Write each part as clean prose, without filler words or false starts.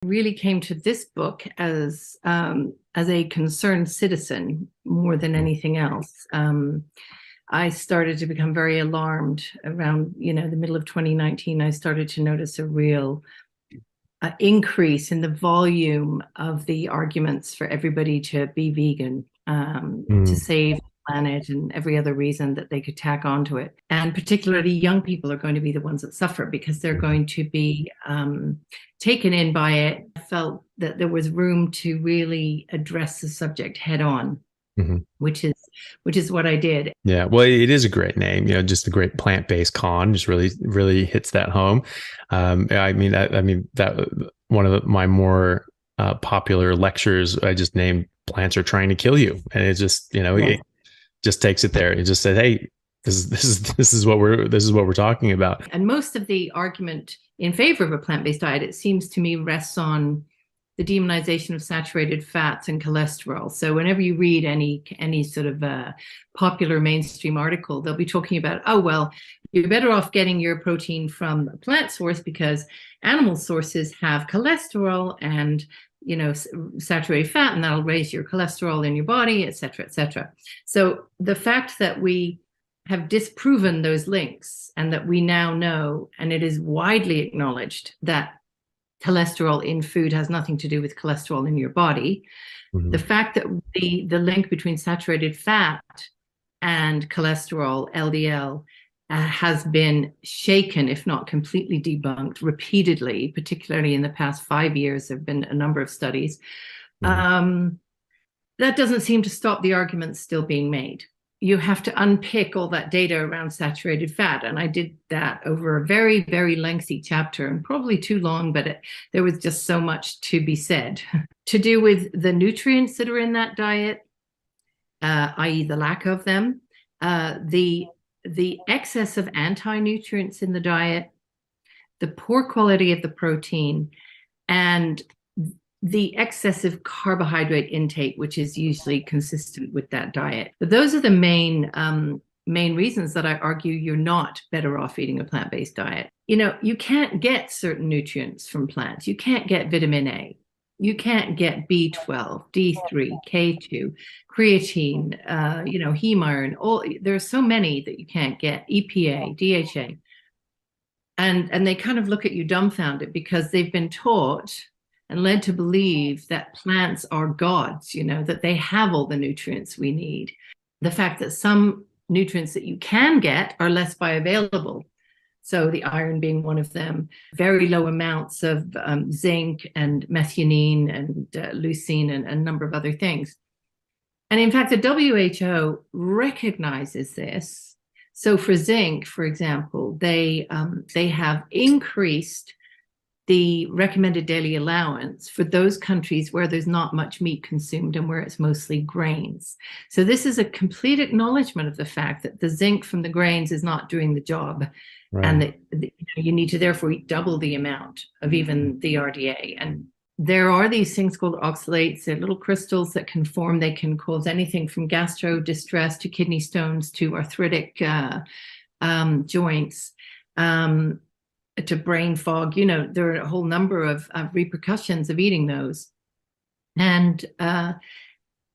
Really came to this book as a concerned citizen more than anything else. I started to become very alarmed around, the middle of 2019. I started to notice a real increase in the volume of the arguments for everybody to be vegan, to save the planet and every other reason that they could tack onto it. And particularly young people are going to be the ones that suffer because they're going to be taken in by it. I felt that there was room to really address the subject head on. Which is what I did. Yeah, well, it is a great name. Just the great plant-based con just really hits that home. I mean that one of my more popular lectures, I just named "Plants Are Trying to Kill You," and it just it just takes it there. It just said, "Hey, this is what we're talking about." And most of the argument in favor of a plant-based diet, it seems to me, rests on the demonization of saturated fats and cholesterol. So whenever you read any sort of popular mainstream article, they'll be talking about, oh, well, you're better off getting your protein from a plant source because animal sources have cholesterol and saturated fat, and that'll raise your cholesterol in your body, et cetera, et cetera. So the fact that we have disproven those links and that we now know, and it is widely acknowledged, that cholesterol in food has nothing to do with cholesterol in your body. The fact that the link between saturated fat and cholesterol, LDL, has been shaken, if not completely debunked, repeatedly, particularly in the past 5 years. There have been a number of studies. That doesn't seem to stop the arguments still being made. You have to unpick all that data around saturated fat. And I did that over a very, very lengthy chapter, and probably too long, but there was just so much to be said to do with the nutrients that are in that diet, i.e. the lack of them, the excess of anti-nutrients in the diet, the poor quality of the protein, and the excessive carbohydrate intake, which is usually consistent with that diet. But those are the main reasons that I argue you're not better off eating a plant-based diet. You can't get certain nutrients from plants. You can't get vitamin A. You can't get B12, D3, K2, creatine, heme iron. There are so many that you can't get, EPA, DHA. And they kind of look at you dumbfounded because they've been taught and led to believe that plants are gods, that they have all the nutrients we need. The fact that some nutrients that you can get are less bioavailable. So the iron being one of them, very low amounts of zinc and methionine and leucine and a number of other things. And in fact, the WHO recognizes this. So for zinc, for example, they have increased the recommended daily allowance for those countries where there's not much meat consumed and where it's mostly grains. So this is a complete acknowledgement of the fact that the zinc from the grains is not doing the job. Right. And that you need to therefore eat double the amount of even the RDA. And there are these things called oxalates. They're little crystals that can form. They can cause anything from gastro distress to kidney stones to arthritic joints. To brain fog. There are a whole number of repercussions of eating those. And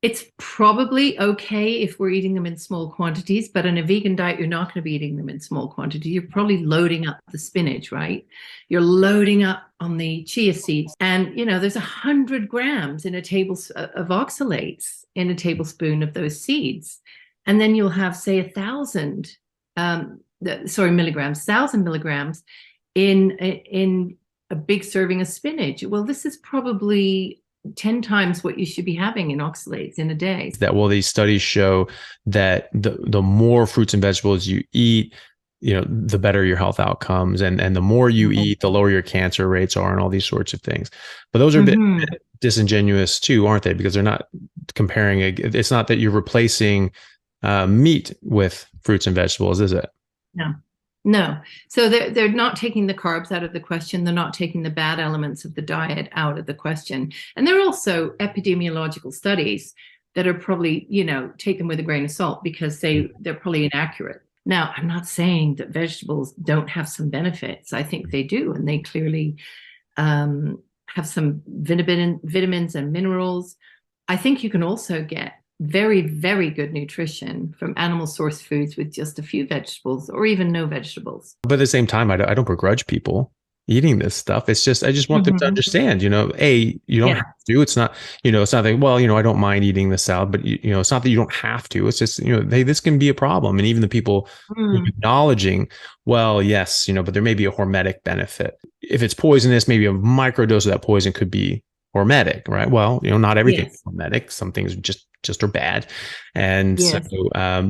it's probably okay if we're eating them in small quantities, but in a vegan diet, you're not going to be eating them in small quantities. You're probably loading up the spinach, right? You're loading up on the chia seeds. And, there's 100 grams in a tablespoon of oxalates in a tablespoon of those seeds. And then you'll have, say, 1,000 milligrams in a big serving of spinach. Well, this is probably 10 times what you should be having in oxalates in a day. These studies show that the more fruits and vegetables you eat, the better your health outcomes, and the more you eat, the lower your cancer rates are, and all these sorts of things. But those are a bit disingenuous too, aren't they? Because they're not comparing. It's not that you're replacing meat with fruits and vegetables, is it? No. So they're not taking the carbs out of the question. They're not taking the bad elements of the diet out of the question. And there are also epidemiological studies that are probably, take them with a grain of salt because they're probably inaccurate. Now, I'm not saying that vegetables don't have some benefits. I think they do. And they clearly have some vitamins and minerals. I think you can also get very, very good nutrition from animal source foods with just a few vegetables or even no vegetables. But at the same time, I don't begrudge people eating this stuff. It's just, I just want them to understand, you don't have to. It's not, it's not like, well, I don't mind eating the salad, but it's not that you don't have to. It's just, hey, this can be a problem. And even the people acknowledging, well, yes, but there may be a hormetic benefit. If it's poisonous, maybe a microdose of that poison could be hormetic, right? Well, not everything is hormetic. Some things just are bad. And so,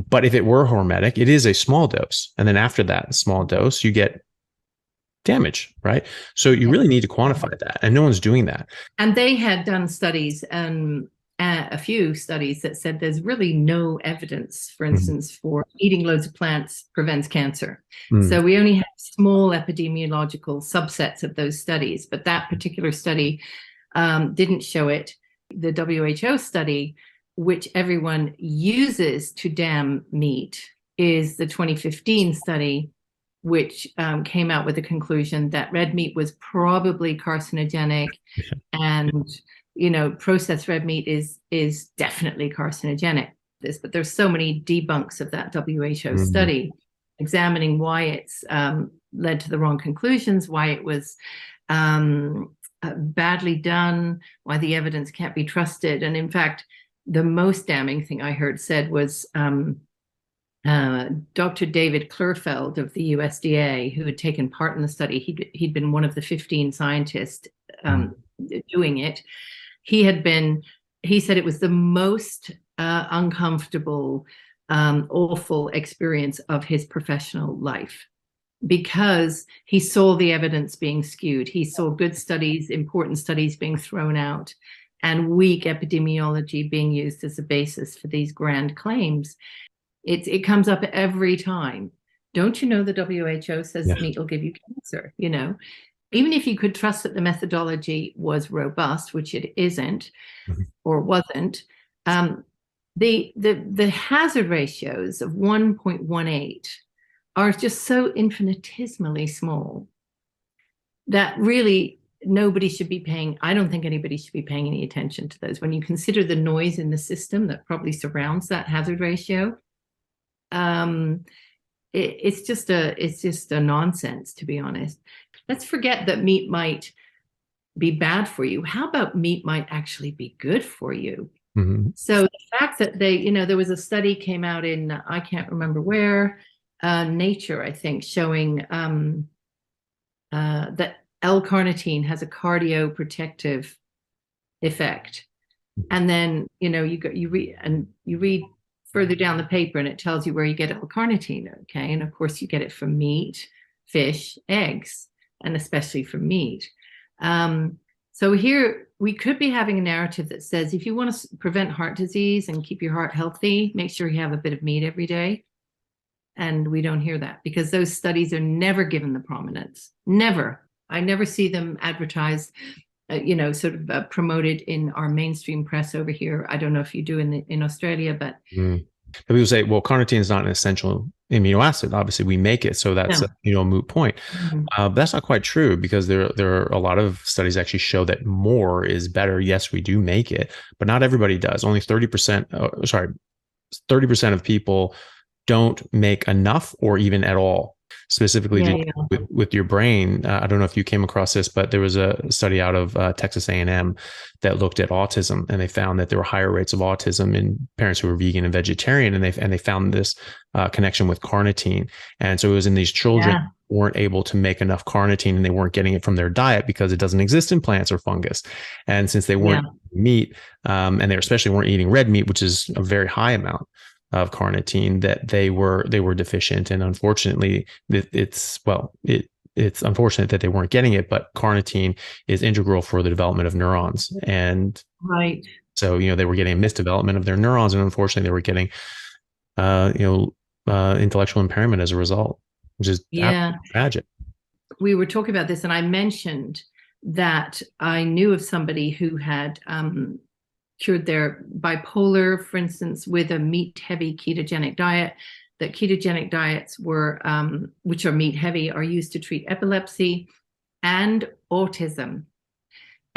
but if it were hormetic, it is a small dose. And then after that small dose, you get damage, right? So you really need to quantify that. And no one's doing that. And they had done studies, a few studies that said there's really no evidence, for instance, for eating loads of plants prevents cancer. So we only have small epidemiological subsets of those studies, but that particular study didn't show it. The WHO study, which everyone uses to damn meat, is the 2015 study, which came out with the conclusion that red meat was probably carcinogenic, and processed red meat is definitely carcinogenic. But there's so many debunks of that WHO study examining why it's led to the wrong conclusions, why it was badly done, why the evidence can't be trusted. And in fact, the most damning thing I heard said was Dr. David Klurfeld of the USDA, who had taken part in the study. He'd been one of the 15 scientists doing it. He said it was the most uncomfortable, awful experience of his professional life, because he saw the evidence being skewed. He saw good studies, important studies being thrown out, and weak epidemiology being used as a basis for these grand claims. It comes up every time. Don't you know the WHO says meat will give you cancer? Even if you could trust that the methodology was robust, which it isn't or wasn't, the hazard ratios of 1.18 are just so infinitesimally small that really nobody should be paying. I don't think anybody should be paying any attention to those. When you consider the noise in the system that probably surrounds that hazard ratio, it's just a nonsense, to be honest. Let's forget that meat might be bad for you. How about meat might actually be good for you? So the fact that there was a study came out in, I can't remember where, Nature, I think, showing that L-carnitine has a cardioprotective effect. And then, you read further down the paper and it tells you where you get L-carnitine, okay? And of course you get it from meat, fish, eggs, and especially from meat. So here we could be having a narrative that says, if you want to prevent heart disease and keep your heart healthy, make sure you have a bit of meat every day. And we don't hear that, because those studies are never given the prominence. Never. I never see them advertised, promoted in our mainstream press over here. I don't know if you do in Australia, but people say, well, carnitine is not an essential amino acid. Obviously, we make it, so that's a moot point. That's not quite true, because there are a lot of studies actually show that more is better. Yes, we do make it, but not everybody does. Only 30%. 30% of people don't make enough or even at all. Specifically with your brain. I don't know if you came across this, but there was a study out of Texas A&M that looked at autism, and they found that there were higher rates of autism in parents who were vegan and vegetarian, and they found this connection with carnitine. And so it was in these children who weren't able to make enough carnitine, and they weren't getting it from their diet because it doesn't exist in plants or fungus. And since they weren't eating meat, and they especially weren't eating red meat, which is a very high amount of carnitine, that they were deficient. And unfortunately, it's unfortunate that they weren't getting it, but carnitine is integral for the development of neurons. And so, they were getting a misdevelopment of their neurons, and unfortunately they were getting, intellectual impairment as a result, which is tragic. We were talking about this, and I mentioned that I knew of somebody who had, cured their bipolar, for instance, with a meat-heavy ketogenic diet. That ketogenic diets were, which are meat-heavy, are used to treat epilepsy and autism.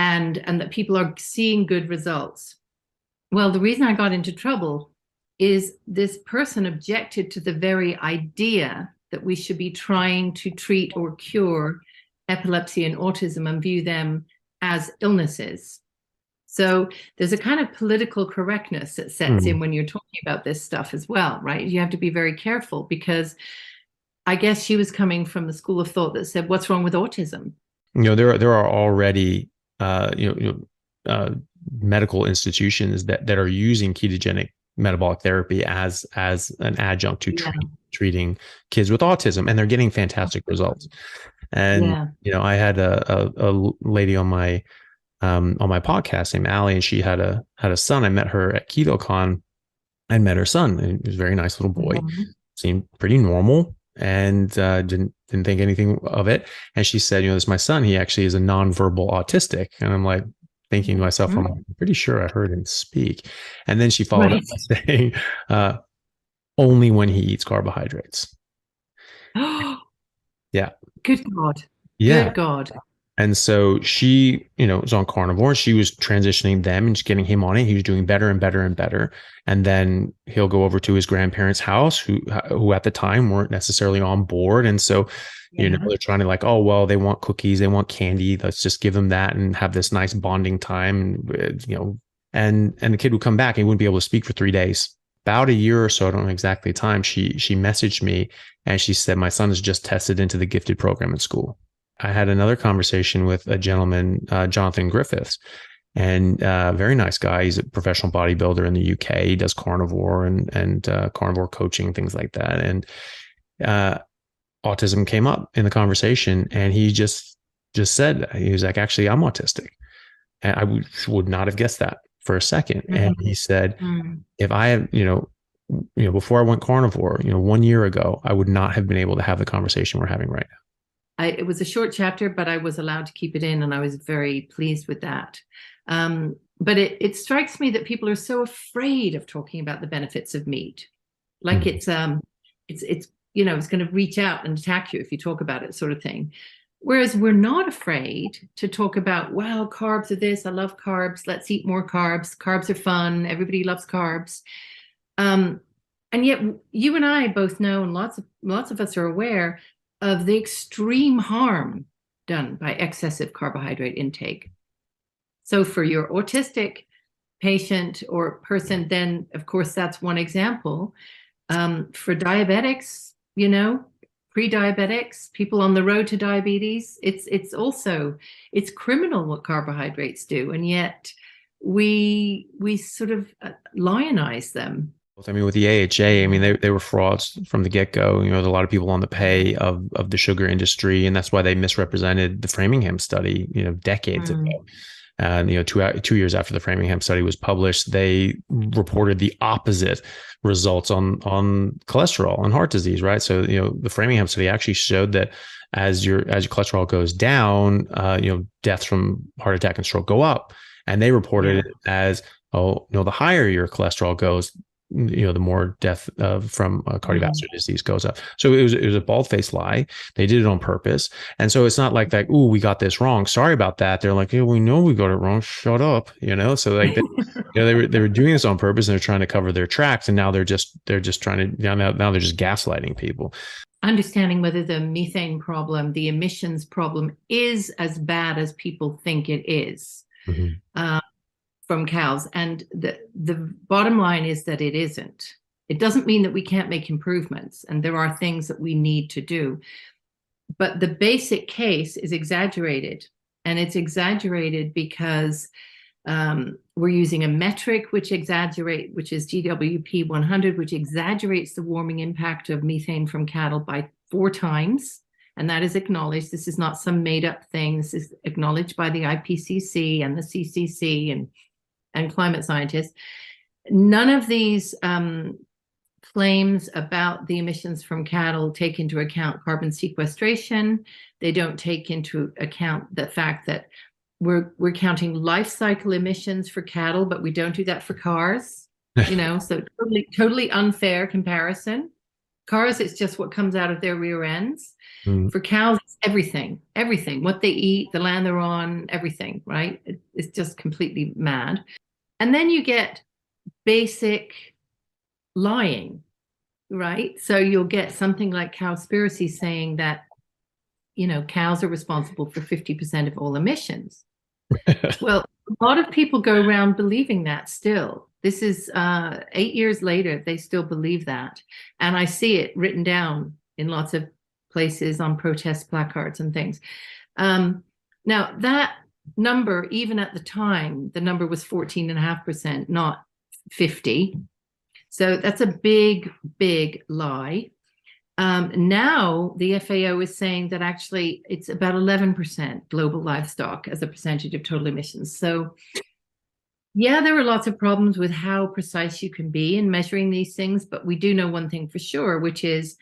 and that people are seeing good results. Well, the reason I got into trouble is this person objected to the very idea that we should be trying to treat or cure epilepsy and autism and view them as illnesses. So there's a kind of political correctness that sets in when you're talking about this stuff as well, right? You have to be very careful, because I guess she was coming from the school of thought that said, what's wrong with autism? There are already medical institutions that are using ketogenic metabolic therapy as an adjunct to treating kids with autism, and they're getting fantastic results. And I had a lady on my podcast named Allie, and she had a son. I met her at KetoCon. I met her son, and he was a very nice little boy. Seemed pretty normal, and didn't think anything of it. And she said, this is my son. He actually is a nonverbal autistic. And I'm like, thinking to myself, I'm pretty sure I heard him speak. And then she followed up by saying, only when he eats carbohydrates. Yeah. Good God. Yeah. Good God. And so she, was on carnivore. She was transitioning them and just getting him on it. He was doing better and better and better. And then he'll go over to his grandparents' house, who at the time weren't necessarily on board. And so, they're trying to like, oh, well, they want cookies, they want candy. Let's just give them that and have this nice bonding time. And the kid would come back and he wouldn't be able to speak for 3 days. About a year or so, I don't know exactly the time, she messaged me and she said, my son has just tested into the gifted program at school. I had another conversation with a gentleman, Jonathan Griffiths, and very nice guy. He's a professional bodybuilder in the UK. He does carnivore and carnivore coaching, things like that. And autism came up in the conversation, and he just said, he was like, actually, I'm autistic. And I would not have guessed that for a second. And he said, if I had, before I went carnivore, 1 year ago, I would not have been able to have the conversation we're having right now. It was a short chapter, but I was allowed to keep it in, and I was very pleased with that. But it strikes me that people are so afraid of talking about the benefits of meat, like it's going to reach out and attack you if you talk about it, sort of thing. Whereas we're not afraid to talk about, wow, carbs are this. I love carbs. Let's eat more carbs. Carbs are fun. Everybody loves carbs. And yet, you and I both know, and lots of us are aware of the extreme harm done by excessive carbohydrate intake. So for your autistic patient or person, then of course that's one example. For diabetics, pre-diabetics, people on the road to diabetes, it's criminal what carbohydrates do, and yet we sort of lionize them. I mean, with the AHA, I mean, they were frauds from the get-go. There's a lot of people on the pay of the sugar industry, and that's why they misrepresented the Framingham study, decades ago. And 2 years after the Framingham study was published, they reported the opposite results on cholesterol and heart disease, right? So the Framingham study actually showed that as your cholesterol goes down, deaths from heart attack and stroke go up. And they reported it as, the higher your cholesterol goes, the more death from cardiovascular disease goes up. So it was a bald-faced lie. They did it on purpose. And so it's not like that, ooh, we got this wrong, sorry about that. They're like, yeah, we know we got it wrong, shut up. So like they were doing this on purpose, and they're trying to cover their tracks, and now they're just trying to, now they're just gaslighting people. Understanding whether the methane problem, the emissions problem, is as bad as people think it is. From cows, and the bottom line is that it isn't. It doesn't mean that we can't make improvements, and there are things that we need to do, but the basic case is exaggerated, and it's exaggerated because we're using a metric which is GWP 100, which exaggerates the warming impact of methane from cattle by 4 times. And that is acknowledged. This is not some made up thing. This is acknowledged by the IPCC and the CCC and climate scientists. None of these claims about the emissions from cattle take into account carbon sequestration. They don't take into account the fact that we're counting life cycle emissions for cattle, but we don't do that for cars. So totally unfair comparison. Cars, it's just what comes out of their rear ends. Mm. For cows, it's everything, what they eat, the land they're on, everything, right? It's just completely mad. And then you get basic lying, right? So you'll get something like Cowspiracy saying that, cows are responsible for 50% of all emissions. Well, a lot of people go around believing that still. This is 8 years later, they still believe that. And I see it written down in lots of places on protest placards and things. Now, that number, even at the time, the number was 14.5%, not 50. So that's a big, big lie. Now the FAO is saying that actually it's about 11% global livestock as a percentage of total emissions. So yeah, there are lots of problems with how precise you can be in measuring these things, but we do know one thing for sure, which is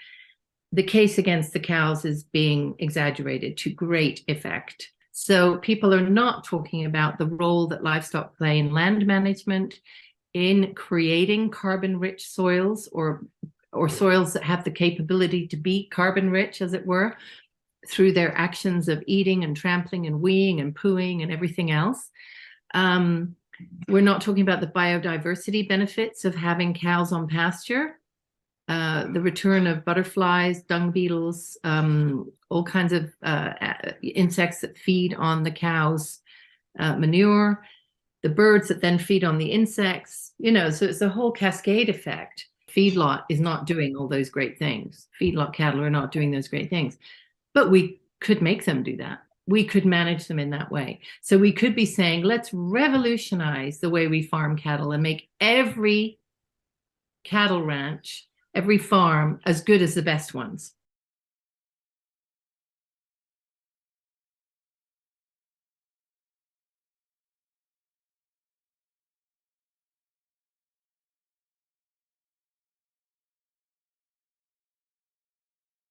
the case against the cows is being exaggerated to great effect. So people are not talking about the role that livestock play in land management, in creating carbon-rich soils or soils that have the capability to be carbon-rich, as it were, through their actions of eating and trampling and weeing and pooing and everything else. We're not talking about the biodiversity benefits of having cows on pasture, the return of butterflies, dung beetles, all kinds of insects that feed on the cows' manure, the birds that then feed on the insects, so it's a whole cascade effect. Feedlot is not doing all those great things. Feedlot cattle are not doing those great things, but we could make them do that. We could manage them in that way. So we could be saying, let's revolutionize the way we farm cattle and make every cattle ranch, every farm as good as the best ones.